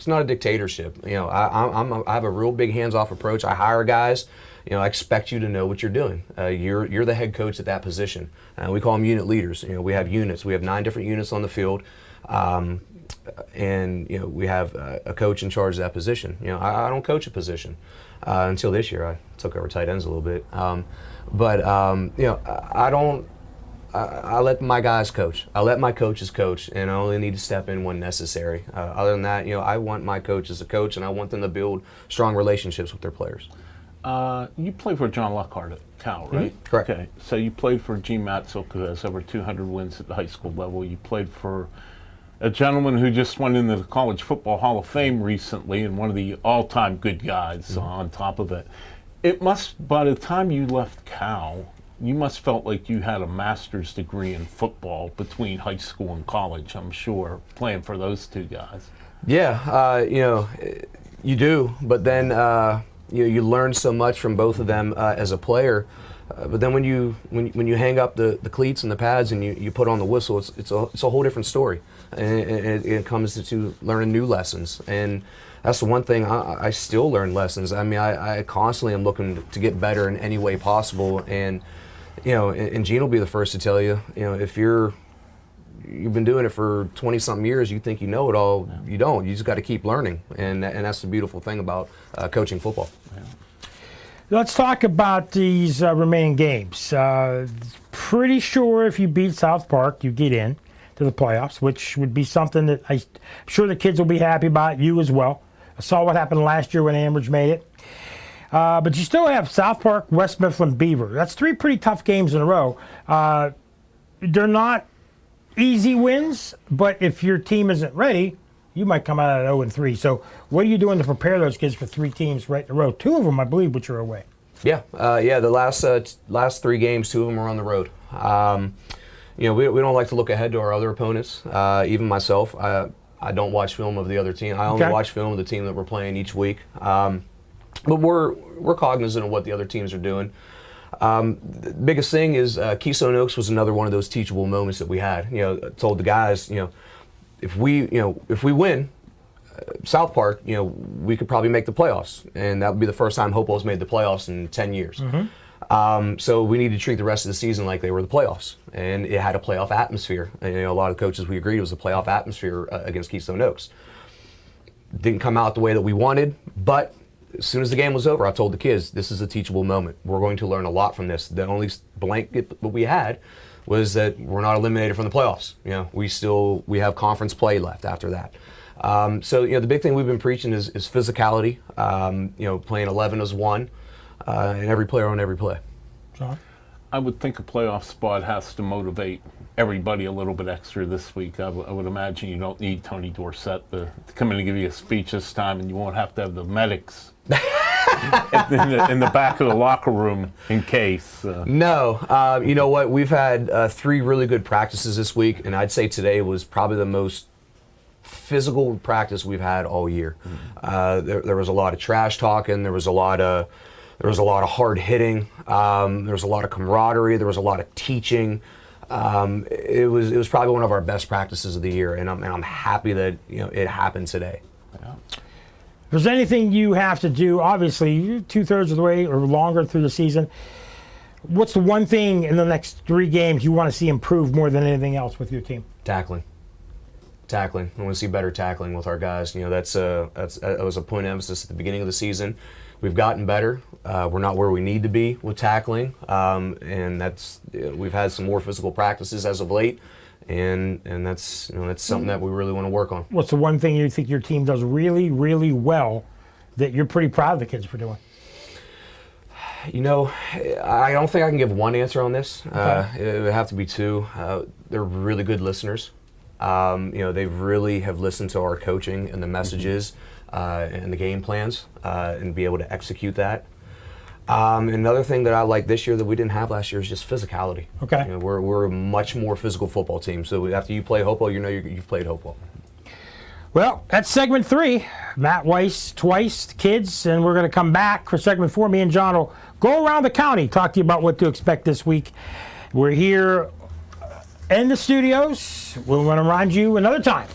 a dictatorship. I have a real big hands-off approach. I hire guys. I expect you to know what you're doing. You're the head coach at that position. We call them unit leaders. We have units. We have 9 different units on the field. And we have a coach in charge of that position. I don't coach a position until this year. I took over tight ends a little bit, but I don't. I let my guys coach. I let my coaches coach, and I only need to step in when necessary. Other than that, I want my coach as a coach, and I want them to build strong relationships with their players. You played for John Lockhart at Cal, right? Mm-hmm. Correct. Okay, so you played for Gene Matzel, who has over 200 wins at the high school level. You played for a gentleman who just went into the College Football Hall of Fame recently, and one of the all-time good guys on top of it. It must, by the time you left Cal, you must felt like you had a master's degree in football between high school and college, I'm sure, playing for those two guys. Yeah, you do, but then you learn so much from both of them as a player. But then when you hang up the cleats and the pads and you put on the whistle, it's a whole different story, and it comes to learning new lessons. And that's the one thing I still learn lessons. I mean, I constantly am looking to get better in any way possible. And and Gene will be the first to tell you, if you've been doing it for 20-something years, you think you know it all. Yeah. You don't. You just got to keep learning, and that's the beautiful thing about coaching football. Yeah. Let's talk about these remaining games. Pretty sure if you beat South Park, you get in to the playoffs, which would be something that I'm sure the kids will be happy about, you as well. I saw what happened last year when Ambridge made it. But you still have South Park, West Mifflin, Beaver. That's 3 pretty tough games in a row. They're not easy wins, but if your team isn't ready, you might come out at 0-3. So what are you doing to prepare those kids for 3 teams right in a row? 2 of them, I believe, which are away. Yeah, the last 3 games, 2 of them are on the road. We don't like to look ahead to our other opponents. Even myself, I don't watch film of the other team. I only watch film of the team that we're playing each week. But we're cognizant of what the other teams are doing. The biggest thing is Keystone Oaks was another one of those teachable moments that we had. I told the guys, if we win South Park, we could probably make the playoffs, and that would be the first time Hopewell's made the playoffs in 10 years. Mm-hmm. So we need to treat the rest of the season like they were the playoffs, and it had a playoff atmosphere. And, a lot of coaches, we agreed it was a playoff atmosphere against Keystone Oaks. Didn't come out the way that we wanted, but as soon as the game was over, I told the kids, this is a teachable moment. We're going to learn a lot from this. The only blanket that we had was that we're not eliminated from the playoffs. We have conference play left after that. So the big thing we've been preaching is physicality. Playing 11 as one, and every player on every play. John? I would think a playoff spot has to motivate everybody a little bit extra this week. I would imagine you don't need Tony Dorsett to come in and give you a speech this time, and you won't have to have the medics in the back of the locker room in case. No. You know what? We've had 3 really good practices this week, and I'd say today was probably the most physical practice we've had all year. There was a lot of trash talking. There was a lot of hard hitting. There was a lot of camaraderie. There was a lot of teaching. It was probably one of our best practices of the year, and I'm happy that it happened today. Yeah. If there's anything you have to do, obviously you're 2/3 of the way or longer through the season, what's the one thing in the next 3 games you want to see improve more than anything else with your team? Tackling. I want to see better tackling with our guys. That was a point of emphasis at the beginning of the season. We've gotten better. We're not where we need to be with tackling, and we've had some more physical practices as of late, and that's something that we really want to work on. What's the one thing you think your team does really, really well that you're pretty proud of the kids for doing? I don't think I can give one answer on this. Okay. It would have to be 2. They're really good listeners. They really have listened to our coaching and the messages and the game plans and be able to execute that. Another thing that I like this year that we didn't have last year is just physicality. Okay. We're a much more physical football team. So after you play Hopewell, you've played Hopewell. Well, that's segment 3. Matt Weiss twice, the kids, and we're going to come back for segment 4. Me and John will go around the county, talk to you about what to expect this week. We're here in the studios. We want to remind you another time,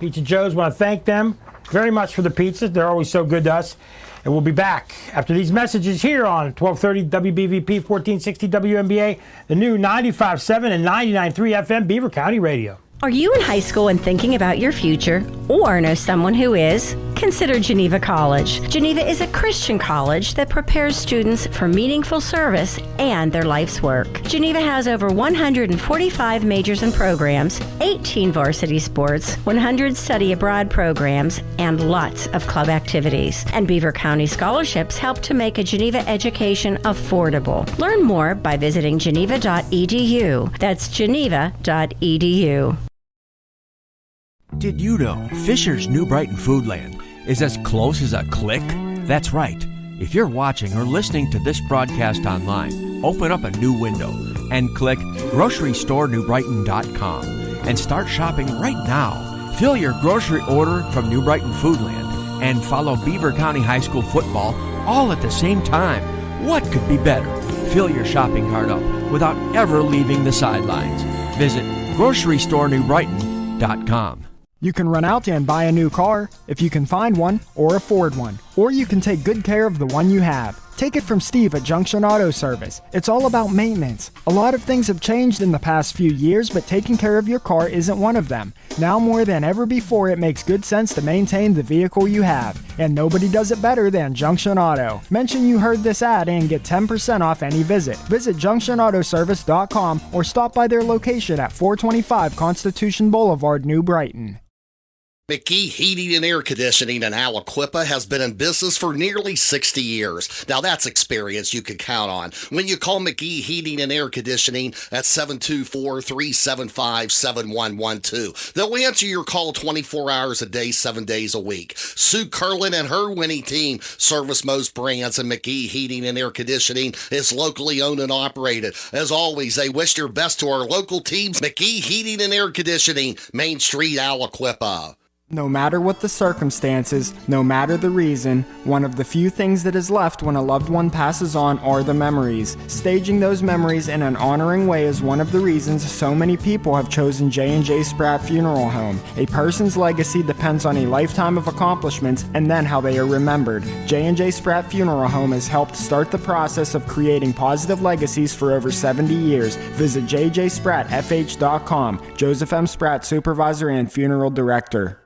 Pizza Joe's, want to thank them very much for the pizzas. They're always so good to us. And we'll be back after these messages here on 1230 WBVP, 1460 WNBA, the new 95.7 and 99.3 FM Beaver County Radio. Are you in high school and thinking about your future, or know someone who is? Consider Geneva College. Geneva is a Christian college that prepares students for meaningful service and their life's work. Geneva has over 145 majors and programs, 18 varsity sports, 100 study abroad programs, and lots of club activities. And Beaver County scholarships help to make a Geneva education affordable. Learn more by visiting geneva.edu. That's geneva.edu. Did you know Fisher's New Brighton Foodland is as close as a click? That's right. If you're watching or listening to this broadcast online, open up a new window and click GroceryStoreNewBrighton.com and start shopping right now. Fill your grocery order from New Brighton Foodland and follow Beaver County High School football all at the same time. What could be better? Fill your shopping cart up without ever leaving the sidelines. Visit GroceryStoreNewBrighton.com. You can run out and buy a new car if you can find one or afford one. Or you can take good care of the one you have. Take it from Steve at Junction Auto Service. It's all about maintenance. A lot of things have changed in the past few years, but taking care of your car isn't one of them. Now more than ever before, it makes good sense to maintain the vehicle you have. And nobody does it better than Junction Auto. Mention you heard this ad and get 10% off any visit. Visit junctionautoservice.com or stop by their location at 425 Constitution Boulevard, New Brighton. McGee Heating and Air Conditioning in Aliquippa has been in business for nearly 60 years. Now that's experience you can count on when you call McGee Heating and Air Conditioning at 724-375-7112. They'll answer your call 24 hours a day, 7 days a week. Sue Curlin and her winning team service most brands, and McGee Heating and Air Conditioning is locally owned and operated. As always, they wish their best to our local teams. McGee Heating and Air Conditioning, Main Street, Aliquippa. No matter what the circumstances, no matter the reason, one of the few things that is left when a loved one passes on are the memories. Staging those memories in an honoring way is one of the reasons so many people have chosen J&J Spratt Funeral Home. A person's legacy depends on a lifetime of accomplishments and then how they are remembered. J&J Spratt Funeral Home has helped start the process of creating positive legacies for over 70 years. Visit jjsprattfh.com. Joseph M. Spratt, Supervisor and Funeral Director.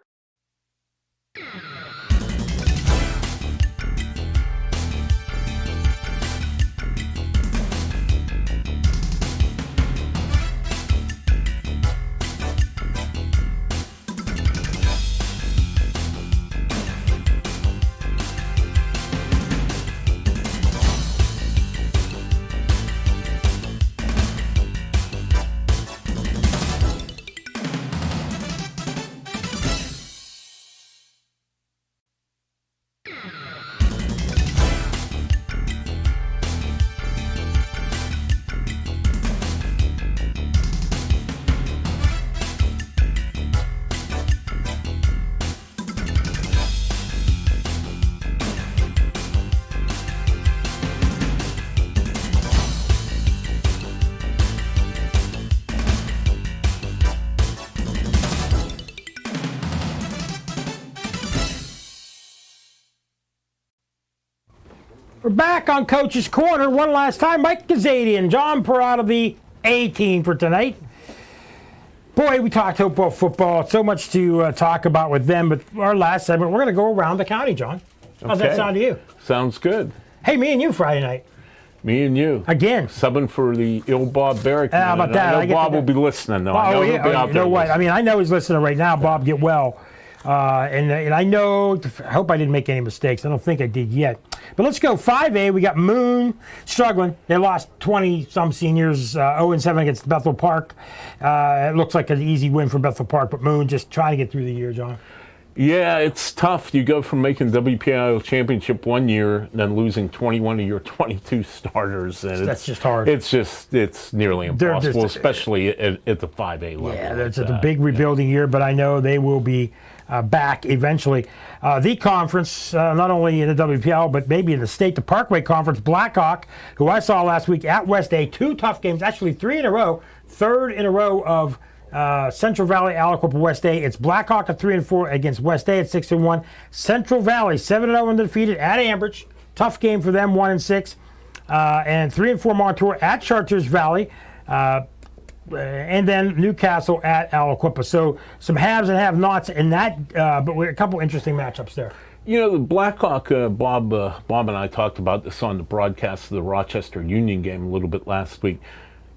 We're back on Coach's Corner one last time. Mike Gazadian, John Parada, the A-team for tonight. Boy, we talked Hopewell football. So much to talk about with them. But our last segment, we're going to go around the county, John. How's that sound to you? Sounds good. Hey, me and you Friday night. Me and you. Again. Subbing for the ill Bob Barrick. How about that? I know Bob will be listening, though. I know he'll be out you know there what? listening. I mean, I know he's listening right now. Bob, get well. And I know, I hope I didn't make any mistakes. I don't think I did yet. But let's go 5A. We got Moon struggling. They lost 20-some seniors, 0-7 against Bethel Park. It looks like an easy win for Bethel Park, but Moon just trying to get through the year, John. Yeah, it's tough. You go from making WPIAL championship one year and then losing 21 of your 22 starters. And that's just hard. It's nearly impossible, especially at the 5A level. Yeah, it's a big rebuilding year, but I know they will be back eventually. The conference, not only in the WPL, but maybe in the state, the Parkway Conference, Blackhawk, who I saw last week at West A, 2 tough games, actually 3 in a row, third in a row of Central Valley, Aliquippa, West A. It's Blackhawk at 3-4 against West A at 6-1. Central Valley 7-0 undefeated at Ambridge. Tough game for them, 1-6. And 3-4 Montour at Chartiers Valley. And then Newcastle at Aliquippa. So some haves and have-nots in that, but with a couple interesting matchups there. You know, the Blackhawk, Bob and I talked about this on the broadcast of the Rochester Union game a little bit last week.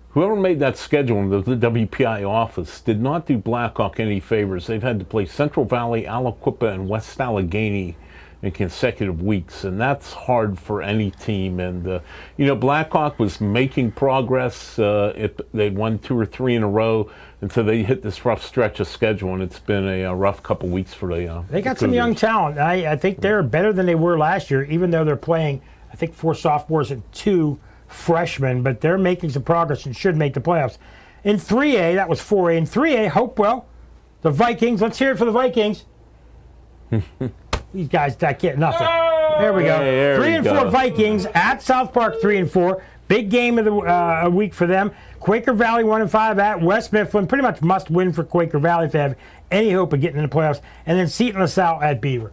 Whoever made that schedule in the WPI office did not do Blackhawk any favors. They've had to play Central Valley, Aliquippa, and West Allegheny in consecutive weeks, and that's hard for any team. And, Blackhawk was making progress. They won 2 or 3 in a row until they hit this rough stretch of schedule, and it's been a rough couple weeks for the They got some young talent. I think they're better than they were last year, even though they're playing, I think, 4 sophomores and 2 freshmen, but they're making some progress and should make the playoffs. In 3A, that was 4A. In 3A, Hopewell, the Vikings. Let's hear it for the Vikings. These guys not getting nothing. There we go. 3-4 Vikings at South Park, 3-4. Big game of the week for them. Quaker Valley 1-5 at West Mifflin. Pretty much must win for Quaker Valley if they have any hope of getting in the playoffs. And then Seton LaSalle at Beaver.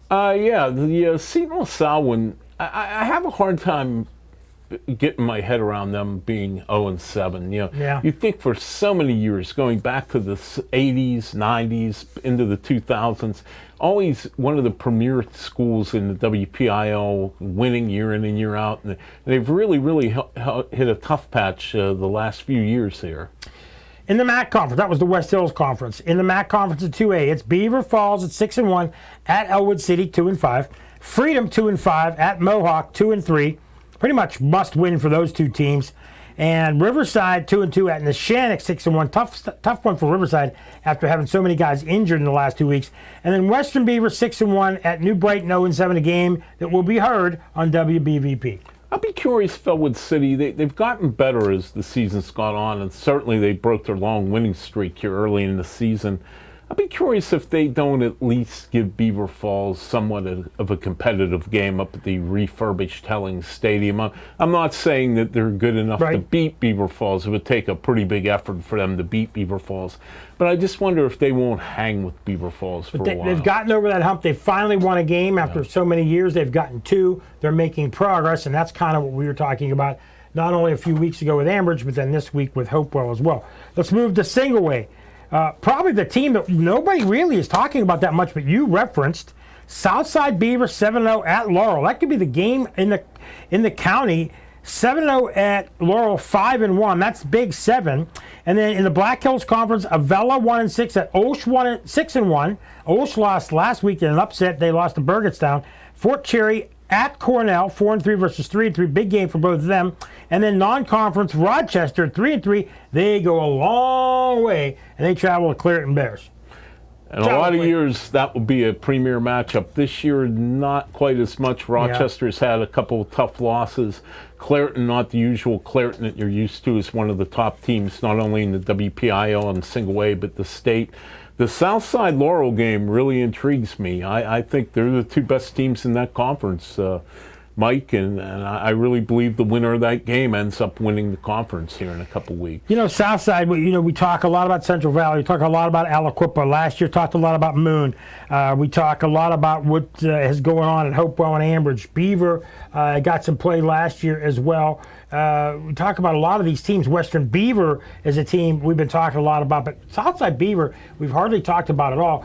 The Seton LaSalle one, I have a hard time getting my head around them being 0-7. You think for so many years, going back to the 80s, 90s, into the 2000s, always one of the premier schools in the WPIL, winning year in and year out. And they've really, really hit a tough patch the last few years here. In the MAC Conference, that was the West Hills Conference. In the MAC Conference at 2A, it's Beaver Falls at 6-1 at Elwood City, 2-5. Freedom 2-5 at Mohawk, 2-3. Pretty much must win for those 2 teams. And Riverside 2-2 at Neshannock 6-1. Tough one for Riverside after having so many guys injured in the last 2 weeks. And then Western Beaver 6-1 at New Brighton 0-7, a game that will be heard on WBVP. I'll be curious if Elwood City, they've gotten better as the season's gone on, and certainly they broke their long winning streak here early in the season. I'd be curious if they don't at least give Beaver Falls somewhat of a competitive game up at the refurbished Helling Stadium. I'm not saying that they're good enough to beat Beaver Falls. It would take a pretty big effort for them to beat Beaver Falls. But I just wonder if they won't hang with Beaver Falls for a while. They've gotten over that hump. They finally won a game after so many years. They've gotten 2. They're making progress, and that's kind of what we were talking about not only a few weeks ago with Ambridge, but then this week with Hopewell as well. Let's move to single A. Probably the team that nobody really is talking about that much, but you referenced Southside Beaver 7-0 at Laurel. That could be the game in the county. 7-0 at Laurel, 5-1. That's big 7. And then in the Black Hills Conference, Avella 1-6 at Osh 6-1. Osh lost last week in an upset. They lost to Burgettstown. Fort Cherry at Cornell, 4-3 versus 3-3. Big game for both of them. And then non-conference Rochester, 3-3. They go a long way, and they travel to Clareton Bears. And a lot of years, that would be a premier matchup. This year, not quite as much. Rochester's had a couple of tough losses. Clareton, not the usual Clareton that you're used to, is one of the top teams, not only in the WPIL and single A, but the state. The Southside Laurel game really intrigues me. I think they're the 2 best teams in that conference. Mike, and I really believe the winner of that game ends up winning the conference here in a couple weeks. You know, Southside, we talk a lot about Central Valley. We talk a lot about Aliquippa. Last year, talked a lot about Moon. We talk a lot about what is going on at Hopewell and Ambridge. Beaver got some play last year as well. We talk about a lot of these teams. Western Beaver is a team we've been talking a lot about, but Southside Beaver, we've hardly talked about at all.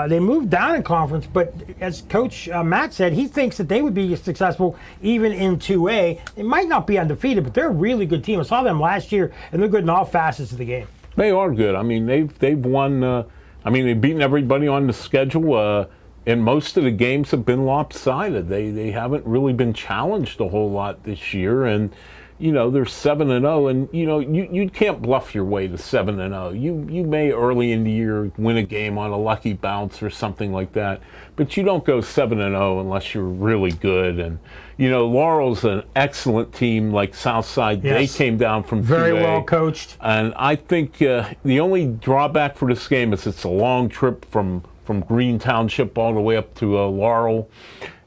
They moved down in conference, but as Coach Matt said, he thinks that they would be successful even in 2A. They might not be undefeated, but they're a really good team. I saw them last year, and they're good in all facets of the game. They are good. I mean, they've won. They've beaten everybody on the schedule. And most of the games have been lopsided. They haven't really been challenged a whole lot this year. And they're 7-0, and you can't bluff your way to 7-0. You may early in the year win a game on a lucky bounce or something like that, but you don't go 7-0 unless you're really good. And Laurel's an excellent team, like Southside. Yes. They came down from very 2A, well coached. and I think the only drawback for this game is it's a long trip from Green Township all the way up to Laurel.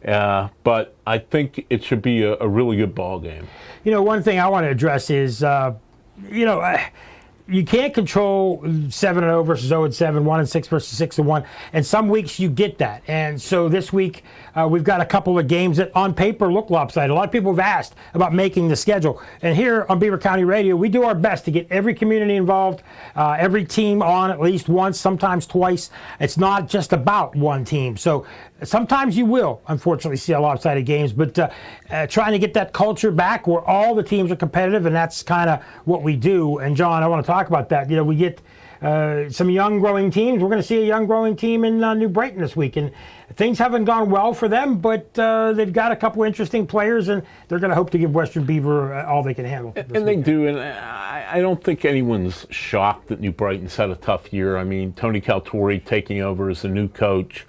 But I think it should be a really good ball game. One thing I want to address is, you can't control 7-0 versus 0-7, 1-6 versus 6-1, and some weeks you get that. And so this week we've got a couple of games that on paper look lopsided. A lot of people have asked about making the schedule, and here on Beaver County Radio, we do our best to get every community involved, every team on at least once, sometimes twice. It's not just about one team. So sometimes you will, unfortunately, see a lopsided games, but trying to get that culture back where all the teams are competitive, and that's kind of what we do. And John, I want to talk about that. We get some young growing teams. We're going to see a young growing team in New Brighton this week, and things haven't gone well for them, but they've got a couple interesting players, and they're going to hope to give Western Beaver all they can handle. And they do, and I don't think anyone's shocked that New Brighton's had a tough year. I mean, Tony Caltori taking over as the new coach.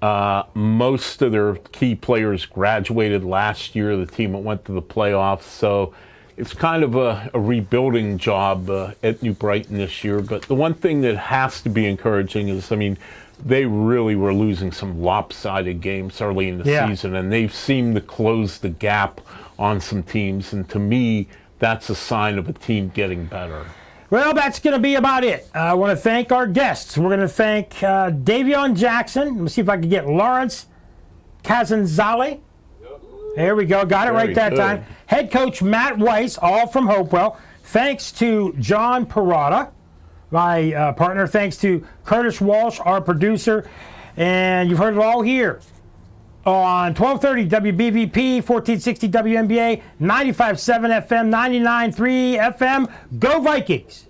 Most of their key players graduated last year, the team that went to the playoffs, so it's kind of a rebuilding job at New Brighton this year. But the one thing that has to be encouraging is, they really were losing some lopsided games early in the season, and they've seemed to close the gap on some teams, and to me, that's a sign of a team getting better. Well, that's going to be about it. I want to thank our guests. We're going to thank Davion Jackson. Let me see if I can get Lawrence Kazanzale. There we go. Got it right that time. Head coach Matt Weiss, all from Hopewell. Thanks to John Parada, my partner. Thanks to Curtis Walsh, our producer. And you've heard it all here on 1230 WBVP, 1460 WNBA, 95.7 FM, 99.3 FM. Go Vikings!